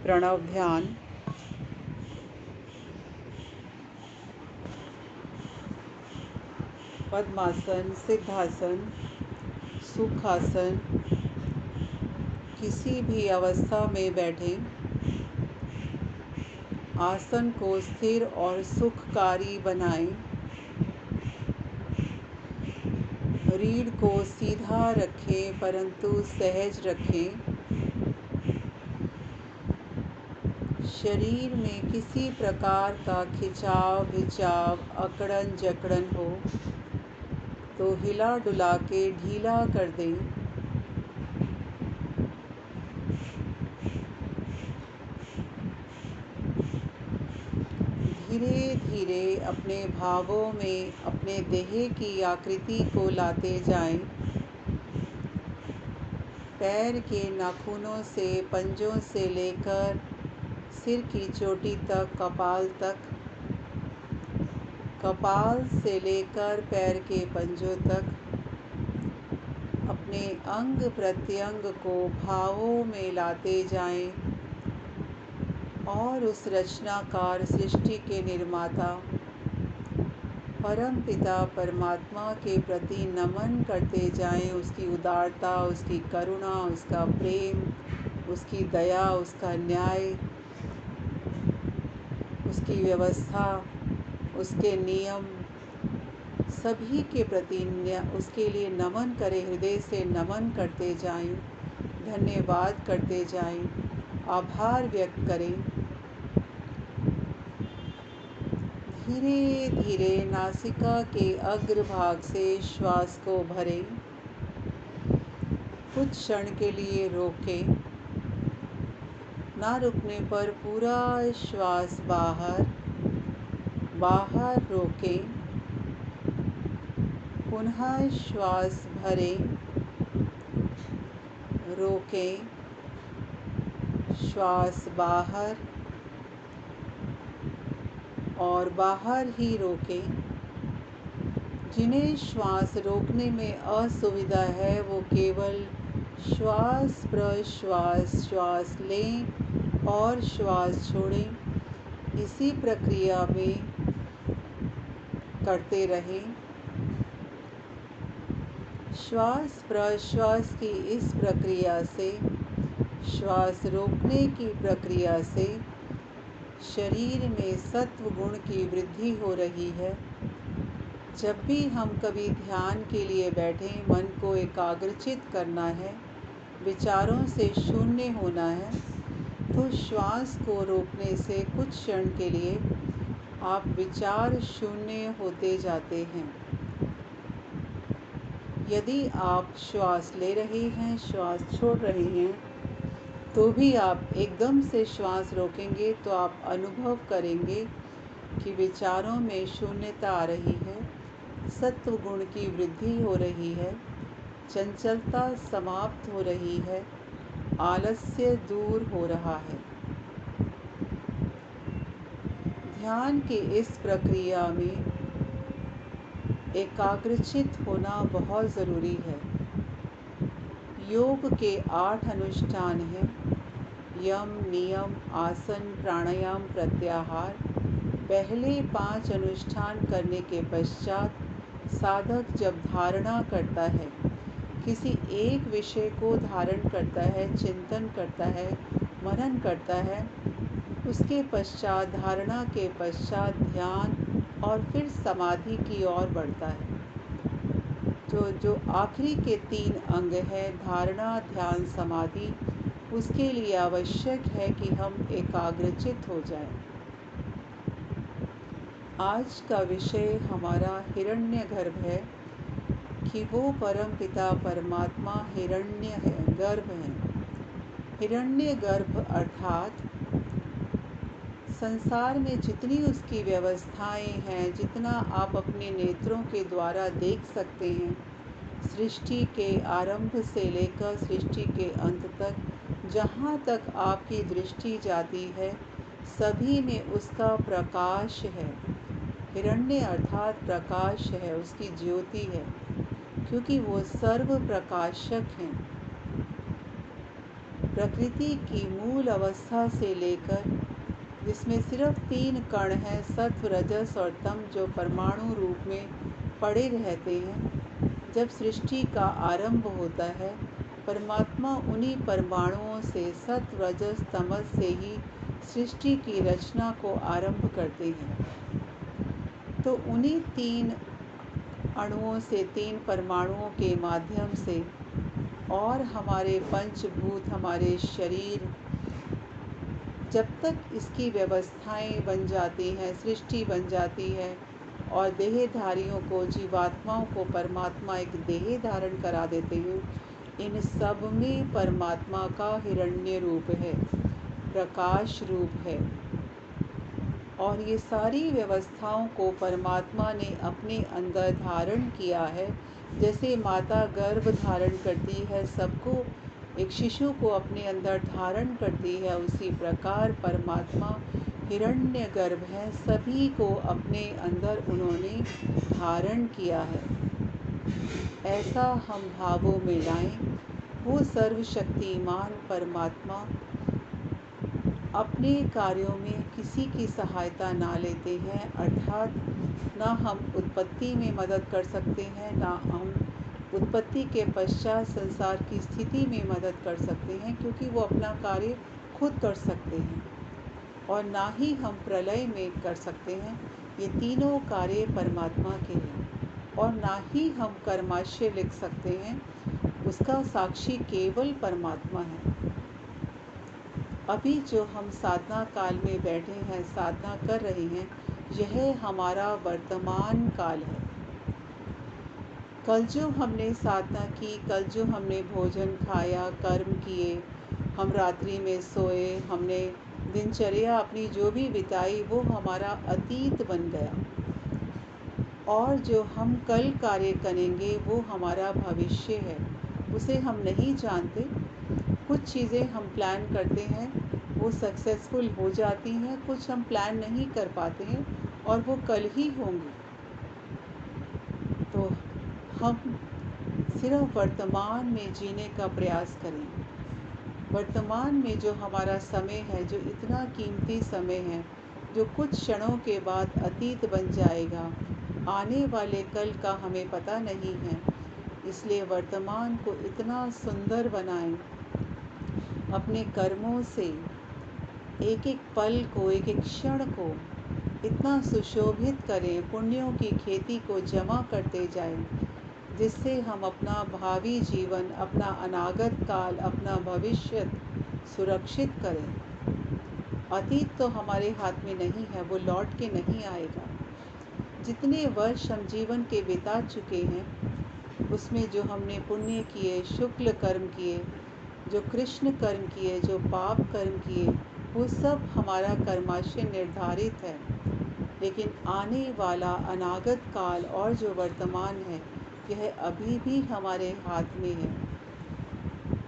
प्रणव ध्यान। पद्मासन, सिद्धासन, सुखासन, किसी भी अवस्था में बैठें। आसन को स्थिर और सुखकारी बनाएं। रीढ़ को सीधा रखें परंतु सहज रखें। शरीर में किसी प्रकार का खिंचाव खिंचाव अकड़न जकड़न हो तो हिला डुला के ढीला कर दें। धीरे धीरे अपने भावों में अपने देह की आकृति को लाते जाएं। पैर के नाखूनों से पंजों से लेकर सिर की चोटी तक, कपाल तक, कपाल से लेकर पैर के पंजों तक अपने अंग प्रत्यंग को भावों में लाते जाएं और उस रचनाकार सृष्टि के निर्माता परम पिता परमात्मा के प्रति नमन करते जाएं। उसकी उदारता, उसकी करुणा, उसका प्रेम, उसकी दया, उसका न्याय, उसकी व्यवस्था, उसके नियम, सभी के प्रति उसके लिए नमन करें। हृदय से नमन करते जाएं, धन्यवाद करते जाएं, आभार व्यक्त करें। धीरे धीरे नासिका के अग्रभाग से श्वास को भरें। कुछ क्षण के लिए रोकें। ना रुकने पर पूरा श्वास बाहर बाहर रोकें। पुनः श्वास भरें, रोकें, श्वास बाहर और बाहर ही रोकें। जिन्हें श्वास रोकने में असुविधा है वो केवल श्वास प्रश्वास, श्वास लें और श्वास छोड़ें। इसी प्रक्रिया में करते रहें। श्वास प्रश्वास की इस प्रक्रिया से, श्वास रोकने की प्रक्रिया से शरीर में सत्व गुण की वृद्धि हो रही है। जब भी हम कभी ध्यान के लिए बैठें, मन को एकाग्रचित करना है, विचारों से शून्य होना है, तो श्वास को रोकने से कुछ क्षण के लिए आप विचार शून्य होते जाते हैं। यदि आप श्वास ले रहे हैं, श्वास छोड़ रहे हैं, तो भी आप एकदम से श्वास रोकेंगे तो आप अनुभव करेंगे कि विचारों में शून्यता आ रही है, सत्व गुण की वृद्धि हो रही है, चंचलता समाप्त हो रही है, आलस्य दूर हो रहा है। ध्यान की इस प्रक्रिया में एकाग्रचित होना बहुत ज़रूरी है। योग के 8 अनुष्ठान हैं: यम, नियम, आसन, प्राणायाम, प्रत्याहार। पहले 5 अनुष्ठान करने के पश्चात साधक जब धारणा करता है, किसी एक विषय को धारण करता है, चिंतन करता है, मनन करता है, उसके पश्चात धारणा के पश्चात ध्यान और फिर समाधि की ओर बढ़ता है। तो जो आखिरी के 3 अंग हैं, धारणा, ध्यान, समाधि, उसके लिए आवश्यक है कि हम एकाग्रचित हो जाएं। आज का विषय हमारा हिरण्यगर्भ है कि वो परम पिता परमात्मा हिरण्य है, गर्भ है। हिरण्यगर्भ अर्थात संसार में जितनी उसकी व्यवस्थाएं हैं, जितना आप अपने नेत्रों के द्वारा देख सकते हैं, सृष्टि के आरंभ से लेकर सृष्टि के अंत तक, जहाँ तक आपकी दृष्टि जाती है, सभी में उसका प्रकाश है। हिरण्य अर्थात प्रकाश है, उसकी ज्योति है, क्योंकि वो सर्व प्रकाशक हैं। प्रकृति की मूल अवस्था से लेकर, जिसमें सिर्फ 3 कण हैं, सत्व, रजस और तम, जो परमाणु रूप में पड़े रहते हैं। जब सृष्टि का आरंभ होता है, परमात्मा उन्हीं परमाणुओं से, सत्व, रजस, तमस से ही सृष्टि की रचना को आरंभ करते हैं। तो उन्हीं 3 अणुओं से, 3 परमाणुओं के माध्यम से, और हमारे पंचभूत, हमारे शरीर, जब तक इसकी व्यवस्थाएं बन जाती हैं, सृष्टि बन जाती है और देहधारियों को, जीवात्माओं को परमात्मा एक देह धारण करा देते हैं, इन सब में परमात्मा का हिरण्य रूप है, प्रकाश रूप है। और ये सारी व्यवस्थाओं को परमात्मा ने अपने अंदर धारण किया है। जैसे माता गर्भ धारण करती है, सबको, एक शिशु को अपने अंदर धारण करती है, उसी प्रकार परमात्मा हिरण्यगर्भ है, सभी को अपने अंदर उन्होंने धारण किया है। ऐसा हम भावों में लाएं। वो सर्वशक्तिमान परमात्मा अपने कार्यों में किसी की सहायता ना लेते हैं, अर्थात ना हम उत्पत्ति में मदद कर सकते हैं, ना हम उत्पत्ति के पश्चात संसार की स्थिति में मदद कर सकते हैं, क्योंकि वो अपना कार्य खुद कर सकते हैं, और ना ही हम प्रलय में कर सकते हैं। ये तीनों कार्य परमात्मा के हैं। और ना ही हम कर्माशय लिख सकते हैं, उसका साक्षी केवल परमात्मा है। अभी जो हम साधना काल में बैठे हैं, साधना कर रहे हैं, यह हमारा वर्तमान काल है। कल जो हमने साधना की, कल जो हमने भोजन खाया, कर्म किए, हम रात्रि में सोए, हमने दिनचर्या अपनी जो भी बिताई, वो हमारा अतीत बन गया। और जो हम कल कार्य करेंगे वो हमारा भविष्य है, उसे हम नहीं जानते। कुछ चीज़ें हम प्लान करते हैं, वो सक्सेसफुल हो जाती हैं, कुछ हम प्लान नहीं कर पाते हैं और वो कल ही होंगी। तो हम सिर्फ वर्तमान में जीने का प्रयास करें। वर्तमान में जो हमारा समय है, जो इतना कीमती समय है, जो कुछ क्षणों के बाद अतीत बन जाएगा, आने वाले कल का हमें पता नहीं है, इसलिए वर्तमान को इतना सुंदर बनाएं। अपने कर्मों से एक एक पल को, एक एक क्षण को इतना सुशोभित करें, पुण्यों की खेती को जमा करते जाएं, जिससे हम अपना भावी जीवन, अपना अनागत काल, अपना भविष्य सुरक्षित करें। अतीत तो हमारे हाथ में नहीं है, वो लौट के नहीं आएगा। जितने वर्ष हम जीवन के बिता चुके हैं, उसमें जो हमने पुण्य किए, शुक्ल कर्म किए, जो कृष्ण कर्म किए, जो पाप कर्म किए, वो सब हमारा कर्माशय निर्धारित है। लेकिन आने वाला अनागत काल और जो वर्तमान है, यह अभी भी हमारे हाथ में है।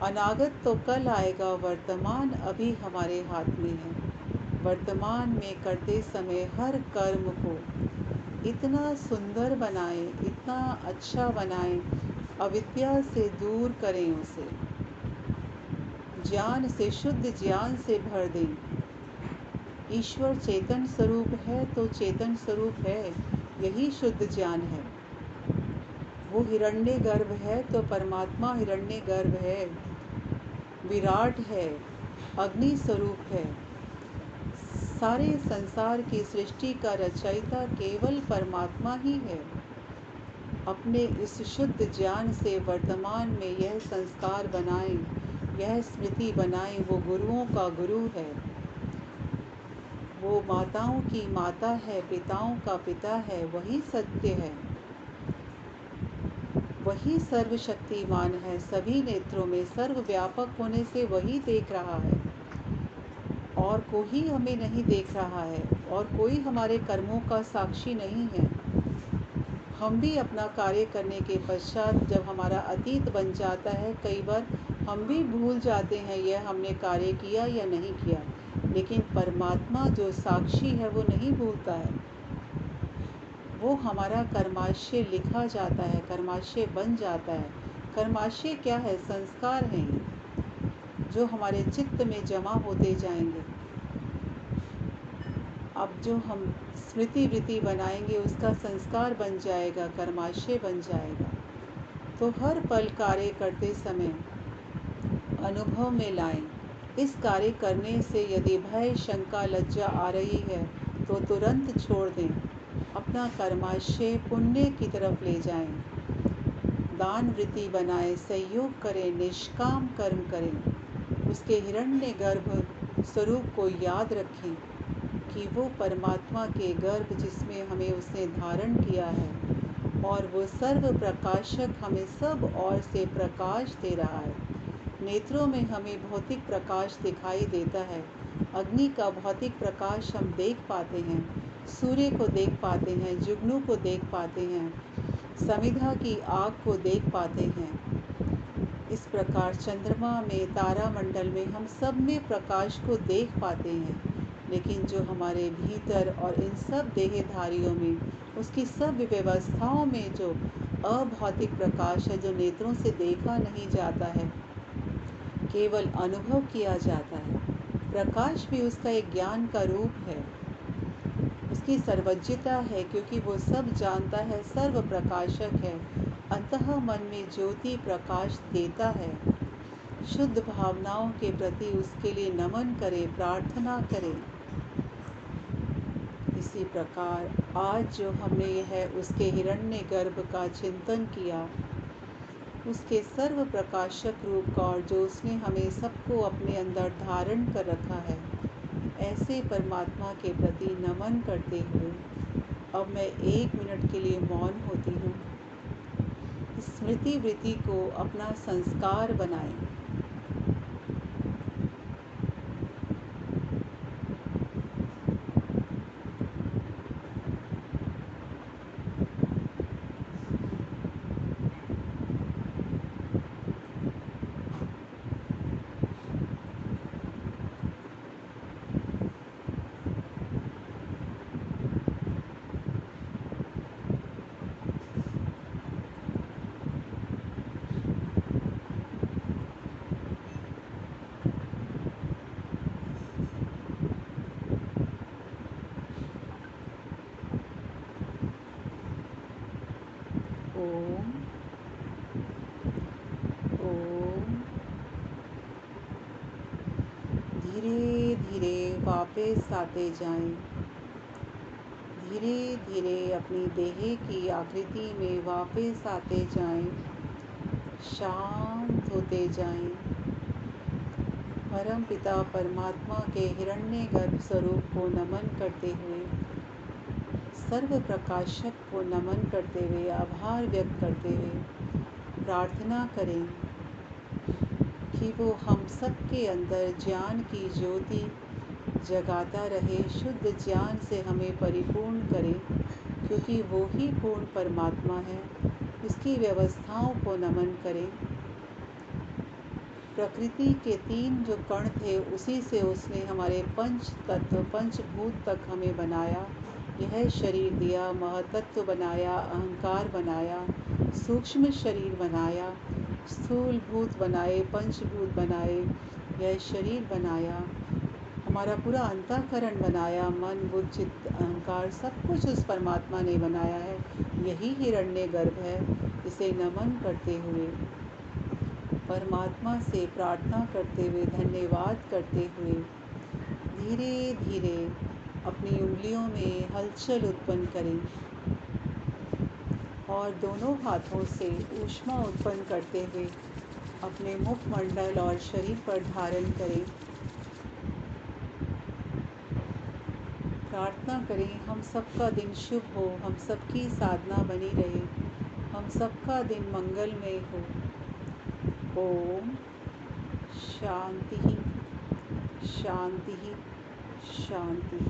अनागत तो कल आएगा, वर्तमान अभी हमारे हाथ में है। वर्तमान में करते समय हर कर्म को इतना सुंदर बनाएं, इतना अच्छा बनाएं, अविद्या से दूर करें उसे, ज्ञान से, शुद्ध ज्ञान से भर दें। ईश्वर चेतन स्वरूप है तो चेतन स्वरूप है, यही शुद्ध ज्ञान है। वो हिरण्य गर्भ है तो परमात्मा हिरण्य गर्भ है, विराट है, अग्नि स्वरूप है। सारे संसार की सृष्टि का रचयिता केवल परमात्मा ही है। अपने इस शुद्ध ज्ञान से वर्तमान में यह संस्कार बनाएं, यह स्मृति बनाएं, वो गुरुओं का गुरु है, वो माताओं की माता है, पिताओं का पिता है, वही सत्य है, वही सर्वशक्तिमान है, सभी नेत्रों में सर्वव्यापक होने से वही देख रहा है, और कोई हमें नहीं देख रहा है, और कोई हमारे कर्मों का साक्षी नहीं है। हम भी अपना कार्य करने के पश्चात जब हमारा अतीत बन जाता है, कई बार हम भी भूल जाते हैं यह हमने कार्य किया या नहीं किया, लेकिन परमात्मा जो साक्षी है वो नहीं भूलता है। वो हमारा कर्माशय लिखा जाता है, कर्माशय बन जाता है। कर्माशय क्या है? संस्कार हैं ये। जो हमारे चित्त में जमा होते जाएंगे। अब जो हम स्मृति वृत्ति बनाएंगे उसका संस्कार बन जाएगा, कर्माशय बन जाएगा। तो हर पल कार्य करते समय अनुभव में लाएं। इस कार्य करने से यदि भय, शंका, लज्जा आ रही है तो तुरंत छोड़ दें। अपना कर्माशय पुण्य की तरफ ले जाएं। दान वृत्ति बनाएं, सहयोग करें, निष्काम कर्म करें। उसके हिरण्यगर्भ स्वरूप को याद रखें कि वो परमात्मा के गर्भ जिसमें हमें उसने धारण किया है, और वो सर्व प्रकाशक हमें सब ओर से प्रकाश दे रहा है। नेत्रों में हमें भौतिक प्रकाश दिखाई देता है। अग्नि का भौतिक प्रकाश हम देख पाते हैं, सूर्य को देख पाते हैं, जुगनू को देख पाते हैं, समिधा की आग को देख पाते हैं। इस प्रकार चंद्रमा में, तारामंडल में हम सब में प्रकाश को देख पाते हैं। लेकिन जो हमारे भीतर और इन सब देहधारियों में, उसकी सब व्यवस्थाओं में जो अभौतिक प्रकाश है, जो नेत्रों से देखा नहीं जाता है, केवल अनुभव किया जाता है, प्रकाश भी उसका एक ज्ञान का रूप है, उसकी सर्वज्ञता है, क्योंकि वो सब जानता है, सर्व प्रकाशक है, अंतः मन में ज्योति प्रकाश देता है। शुद्ध भावनाओं के प्रति उसके लिए नमन करें, प्रार्थना करें। इसी प्रकार आज जो हमने यह उसके हिरण्यगर्भ का चिंतन किया, उसके सर्व प्रकाशक रूप का, और जो उसने हमें सबको अपने अंदर धारण कर रखा है, ऐसे परमात्मा के प्रति नमन करते हुए अब मैं 1 मिनट के लिए मौन होती हूँ। स्मृति वृत्ति को अपना संस्कार बनाएं। ओम ओम। धीरे धीरे वापस आते जाएं। धीरे धीरे अपनी देह की आकृति में वापस आते जाएं, शांत होते जाएं। परम पिता परमात्मा के हिरण्यगर्भ स्वरूप को नमन करते हुए, सर्व प्रकाशक को नमन करते हुए, आभार व्यक्त करते हुए प्रार्थना करें कि वो हम सबके अंदर ज्ञान की ज्योति जगाता रहे, शुद्ध ज्ञान से हमें परिपूर्ण करे, क्योंकि वो ही पूर्ण परमात्मा है। उसकी व्यवस्थाओं को नमन करें। प्रकृति के 3 जो कण थे, उसी से उसने हमारे पंच तत्व, पंचभूत तक हमें बनाया। यह शरीर दिया, महतत्व बनाया, अहंकार बनाया, सूक्ष्म शरीर बनाया, स्थूल भूत बनाए, पंचभूत बनाए, यह शरीर बनाया, हमारा पूरा अंतःकरण बनाया, मन, बुद्धि, चित्त, अहंकार, सब कुछ उस परमात्मा ने बनाया है। यही हिरण्यगर्भ है। इसे नमन करते हुए, परमात्मा से प्रार्थना करते हुए, धन्यवाद करते हुए, धीरे धीरे अपनी उंगलियों में हलचल उत्पन्न करें और दोनों हाथों से ऊष्मा उत्पन्न करते हुए अपने मुखमंडल और शरीर पर धारण करें। प्रार्थना करें, हम सबका दिन शुभ हो, हम सबकी साधना बनी रहे, हम सबका दिन मंगलमय हो। ओम शांति शांति शांति।